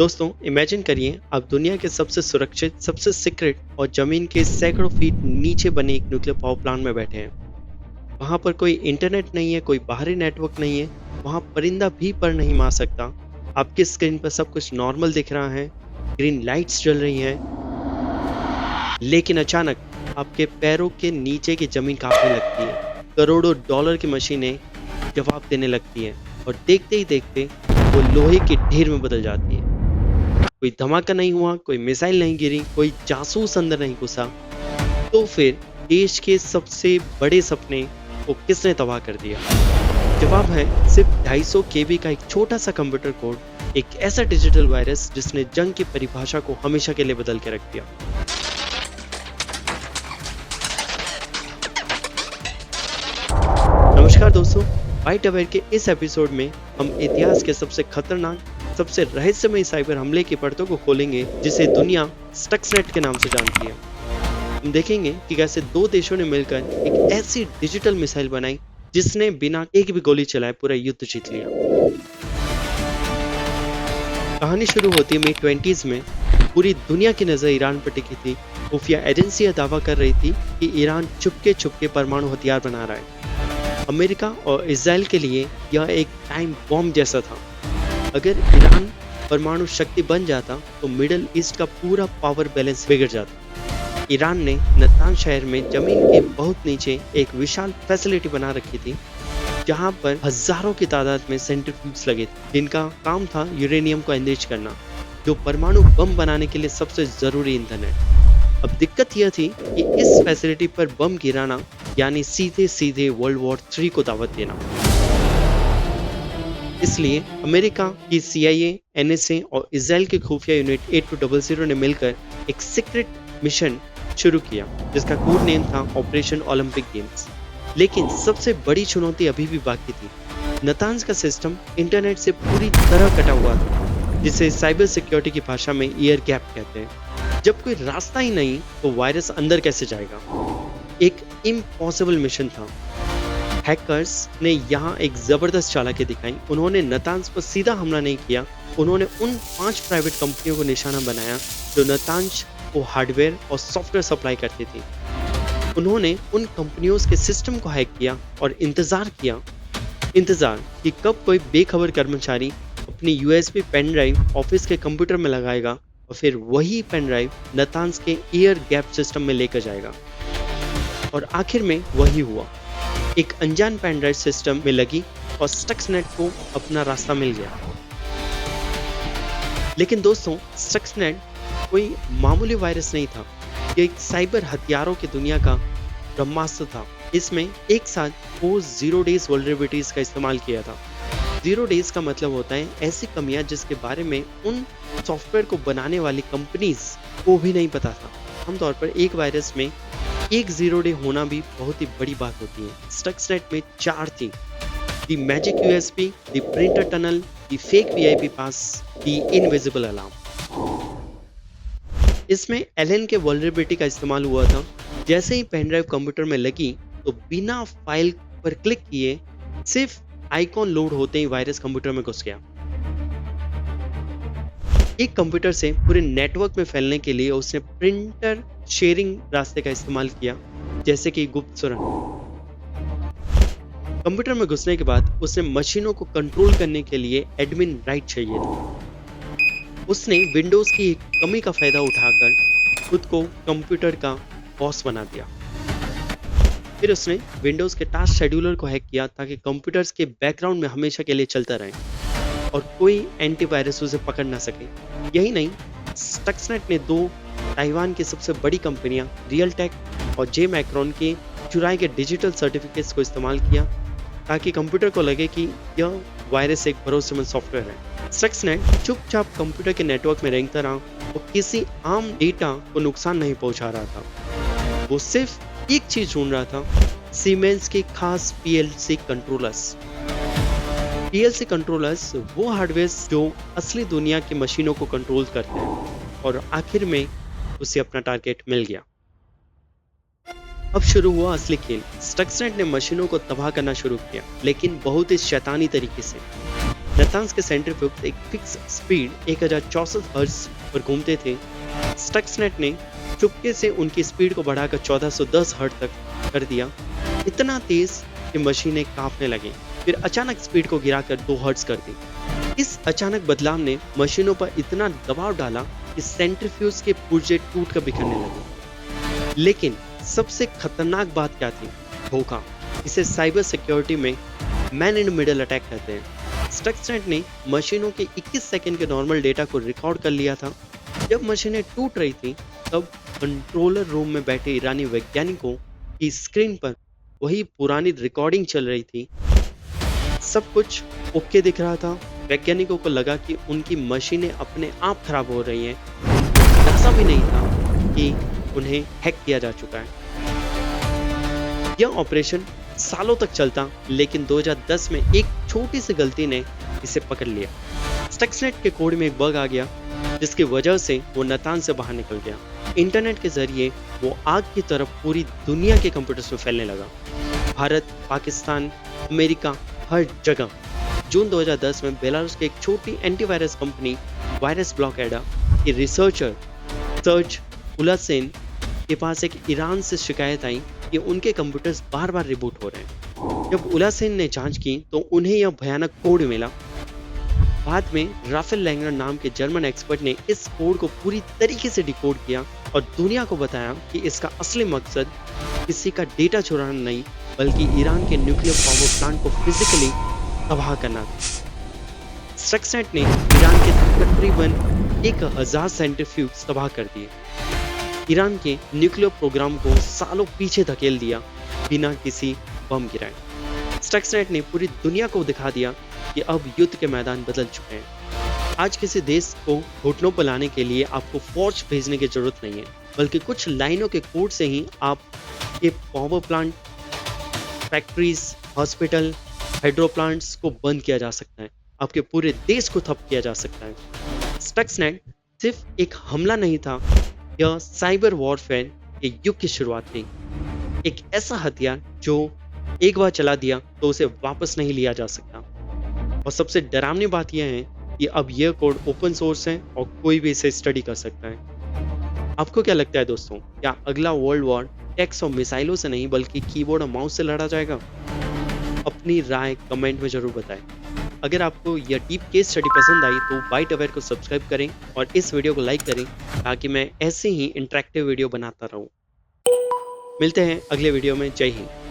दोस्तों इमेजिन करिए आप दुनिया के सबसे सुरक्षित, सबसे सीक्रेट और जमीन के सैकड़ों फीट नीचे बने एक न्यूक्लियर पावर प्लांट में बैठे हैं। वहां पर कोई इंटरनेट नहीं है, कोई बाहरी नेटवर्क नहीं है, वहां परिंदा भी पर नहीं मार सकता। आपकी स्क्रीन पर सब कुछ नॉर्मल दिख रहा है, ग्रीन लाइट्स जल रही हैं, लेकिन अचानक आपके पैरों के नीचे की जमीन कांपने लगती है। करोड़ों डॉलर की मशीनें जवाब देने लगती हैं और देखते ही देखते वो लोहे के ढेर में बदल जाती है। कोई धमाका नहीं हुआ, कोई मिसाइल नहीं गिरी, कोई जासूस अंदर नहीं घुसा। तो फिर देश के सबसे बड़े सपने को किसने तबाह कर दिया? जवाब है सिर्फ 250 केबी का एक छोटा सा कंप्यूटर कोड, एक ऐसा डिजिटल वायरस जिसने जंग की परिभाषा को हमेशा के लिए बदल के रख दिया। नमस्कार दोस्तों, बाइट अवेयर के इस एपिसोड में हम इतिहास के सबसे खतरनाक, सबसे रहस्यमय साइबर हमले की परतों को खोलेंगे जिसे दुनिया स्टक्सनेट के नाम से जानती है। हम देखेंगे कि कैसे दो देशों ने मिलकर एक ऐसी डिजिटल मिसाइल बनाई जिसने बिना एक भी गोली चलाए पूरा युद्ध जीत लिया। कहानी शुरू होती है मिड 20s में। पूरी दुनिया की नजर ईरान पर टिकी थी। खुफिया एजेंसियां दावा कर रही थी कि ईरान चुपके चुपके परमाणु हथियार बना रहा है। अमेरिका और इजराइल के लिए यह एक टाइम बॉम्ब जैसा था। अगर ईरान परमाणु शक्ति बन जाता तो मिडिल ईस्ट का पूरा पावर बैलेंस बिगड़ जाता। ईरान ने नतांज शहर में जमीन के बहुत नीचे एक विशाल फैसिलिटी बना रखी थी, जहां पर हजारों की तादाद में सेंट्रीफ्यूज लगे थे, जिनका काम था यूरेनियम को एनरिच करना, जो परमाणु बम बनाने के लिए सबसे जरूरी ईंधन है। अब दिक्कत यह थी कि इस फैसिलिटी पर बम गिराना यानी सीधे सीधे वर्ल्ड वॉर 3 को दावत देना। इसलिए अमेरिका की CIA, NSA और इजराइल की खुफिया यूनिट 8200 ने मिलकर एक सीक्रेट मिशन शुरू किया जिसका कोड नेम था ऑपरेशन ओलंपिक गेम्स। लेकिन सबसे बड़ी चुनौती अभी भी बाकी थी। नतांज का सिस्टम इंटरनेट से पूरी तरह कटा हुआ था, जिसे साइबर सिक्योरिटी की भाषा में एयर गैप कहते हैं। जब कोई रास्ता ही नहीं तो वायरस अंदर कैसे जाएगा? एक इम्पॉसिबल मिशन था। हैकर्स ने यहाँ एक जबरदस्त चालाकी दिखाई। उन्होंने नतांज पर सीधा हमला नहीं किया, उन्होंने उन 5 प्राइवेट कंपनियों को निशाना बनाया जो नतांज को हार्डवेयर और सॉफ्टवेयर सप्लाई करती थी। उन्होंने उन कंपनियों के सिस्टम को हैक किया और इंतजार कि कब कोई बेखबर कर्मचारी अपनी USB पेन ड्राइव ऑफिस के कंप्यूटर में लगाएगा और फिर वही पेन ड्राइव नतांज के एयर गैप सिस्टम में लेकर जाएगा। और आखिर में वही हुआ। एक अनजान पेन ड्राइव सिस्टम में लगी और स्टक्सनेट को अपना रास्ता मिल गया। लेकिन दोस्तों, स्टक्सनेट कोई मामूली वायरस नहीं था। ये एक साइबर हथियारों की दुनिया का ब्रह्मास्त्र था। इसमें एक साथ 4 0 डेज वल्नरेबिलिटीज का इस्तेमाल किया था। 0 डेज का मतलब होता है ऐसी कमियां जिसके बारे में उन सॉफ्टवेयर को बनाने वाली कंपनीज को भी नहीं पता था। आमतौर पर एक वायरस में एक 0 डे होना भी बहुत ही बड़ी बात होती है। स्टक्सनेट में 4 थी: the magic USB, the printer tunnel, the fake VIP pass, the invisible alarm. इसमें एलन के वल्नरेबिलिटी का इस्तेमाल हुआ था। जैसे ही पेन ड्राइव कंप्यूटर में लगी तो बिना फाइल पर क्लिक किए सिर्फ आइकॉन लोड होते ही वायरस कंप्यूटर में घुस गया। एक कंप्यूटर से पूरे नेटवर्क में फैलने के लिए उसने प्रिंटर शेयरिंग रास्ते का इस्तेमाल किया, जैसे कि गुप्त सुरंग। कंप्यूटर में घुसने के बाद उसने मशीनों को कंट्रोल करने के लिए एडमिन राइट चाहिए था। उसने विंडोज की एक कमी का फायदा उठाकर खुद को कंप्यूटर का बॉस बना दिया। फिर उसने विंडोज के टास्क शेड्यूलर को हैक किया ताकि कंप्यूटर्स के बैकग्राउंड में हमेशा के लिए चलता रहे और कोई एंटीवायरस उसे पकड़ ना सके। यही नहीं, स्टक्सनेट ने 2 ताइवान की सबसे बड़ी कंपनियां रियलटेक और जे मैक्रॉन के चुराए गए डिजिटल सर्टिफिकेट्स को इस्तेमाल किया ताकि कंप्यूटर को लगे कि यह वायरस एक भरोसेमंद सॉफ्टवेयर है। स्टक्सनेट चुपचाप कंप्यूटर के नेटवर्क में रेंगता रहा और किसी आम डेटा को नुकसान नहीं पहुंचा रहा था। वो सिर्फ एक चीज ढूंढ रहा था: सीमेंस के खास PLC कंट्रोलर्स। PLC कंट्रोलर्स वो हार्डवेयर जो असली दुनिया की मशीनों को कंट्रोल करते हैं। और आखिर में उसे अपना टारगेट मिल गया। अब शुरू हुआ असली खेल। स्टक्सनेट ने मशीनों को तबाह करना शुरू किया, लेकिन बहुत ही शैतानी तरीके से। नतान्स के सेंट्रीफ्यूज एक फिक्स स्पीड 1064 हर्ट्ज पर घूमते थे। स्टक्सनेट ने चुपके से उनकी स्पीड को बढ़ाकर 1410 हर्ट्ज तक कर दिया, इतना तेज कि मशीनें कांपने लगी। फिर अचानक स्पीड को गिराकर 2 हर्ट्ज कर दी। इस अचानक बदलाव ने मशीनों पर इतना दबाव डाला कि सेंट्रीफ्यूज के पुर्जे टूट कर बिखरने लगे। लेकिन सबसे खतरनाक बात क्या थी? धोखा। इसे साइबर सिक्योरिटी में मैन इन मिडल अटैक कहते हैं। स्टक्सनेट ने मशीनों के 21 सेकंड के नॉर्मल डेटा को रिकॉर्ड कर लिया था। जब मशीनें टूट रही थी तब कंट्रोलर रूम में बैठे ईरानी वैज्ञानिकों की स्क्रीन पर वही पुरानी रिकॉर्डिंग चल रही थी। सब कुछ ओके दिख रहा था। वैज्ञानिकों को लगा कि उनकी मशीनें अपने आप खराब हो रही हैं। ऐसा भी नहीं था कि उन्हें हैक किया जा चुका है। यह ऑपरेशन सालों तक चलता, लेकिन 2010 में एक छोटी सी गलती ने इसे पकड़ लिया। स्टक्सनेट के कोड में एक बग आ गया जिसकी वजह से वो नतान्स से बाहर निकल गया। इंटरनेट के जरिए वो आग की तरफ पूरी दुनिया के कंप्यूटर्स में फैलने लगा। भारत, पाकिस्तान, अमेरिका, हर जगह। जून 2010 में बेलारूस की एक छोटी एंटीवायरस कंपनी वायरस ब्लॉकेडा के रिसर्चर सर्ज उलासेन के पास एक ईरान से शिकायत आई कि उनके कंप्यूटर्स बार बार रिबूट हो रहे हैं। जब उलासेन ने जांच की तो उन्हें यह भयानक कोड मिला। बाद में राफेल लैंगर नाम के जर्मन एक्सपर्ट ने इस कोड को पूरी तरीके से डिकोड किया और दुनिया को बताया कि इसका असली मकसद किसी का डेटा चुराना नहीं, बल्कि ईरान के न्यूक्लियर पावर प्लांट को फिजिकली तबाह करना था। स्टक्सनेट ने ईरान के तकरीबन 1000 सेंट्रीफ्यूज तबाह कर दिए। ईरान के न्यूक्लियर प्रोग्राम को सालों पीछे धकेल दिया बिना किसी बम गिराए। स्टक्सनेट ने पूरी दुनिया को दिखा दिया कि अब युद्ध के मैदान बदल चुके हैं। आज किसी देश को घुटनों पर लाने के लिए आपको फौज भेजने की जरूरत नहीं है, बल्कि कुछ लाइनों के कोड से ही आप के power plant, factories, hospital, hydro plants को बंद किया जा सकता है। आपके पूरे देश को ठप किया जा सकता है। स्टक्सनेट सिर्फ एक हमला नहीं था, यह साइबर वॉरफेयर के युग की शुरुआत थी। एक ऐसा हथियार जो एक बार चला दिया तो उसे वापस नहीं लिया जा सकता। और सबसे डरावनी बात यह है कि अब यह कोड ओपन सोर्स है और कोई भी इसे स्टडी कर सकता है। आपको क्या लगता है दोस्तों, क्या अगला वर्ल्ड वॉर टैक्स और मिसाइलों से नहीं बल्कि कीबोर्ड और माउस से लड़ा जाएगा? अपनी राय कमेंट में जरूर बताएं। अगर आपको यह डीप केस स्टडी पसंद आई तो बाइट अवेयर को सब्सक्राइब करें और इस वीडियो को लाइक करें ताकि मैं ऐसे ही इंटरेक्टिव वीडियो बनाता रहूं। मिलते हैं अगले वीडियो में। जय हिंद।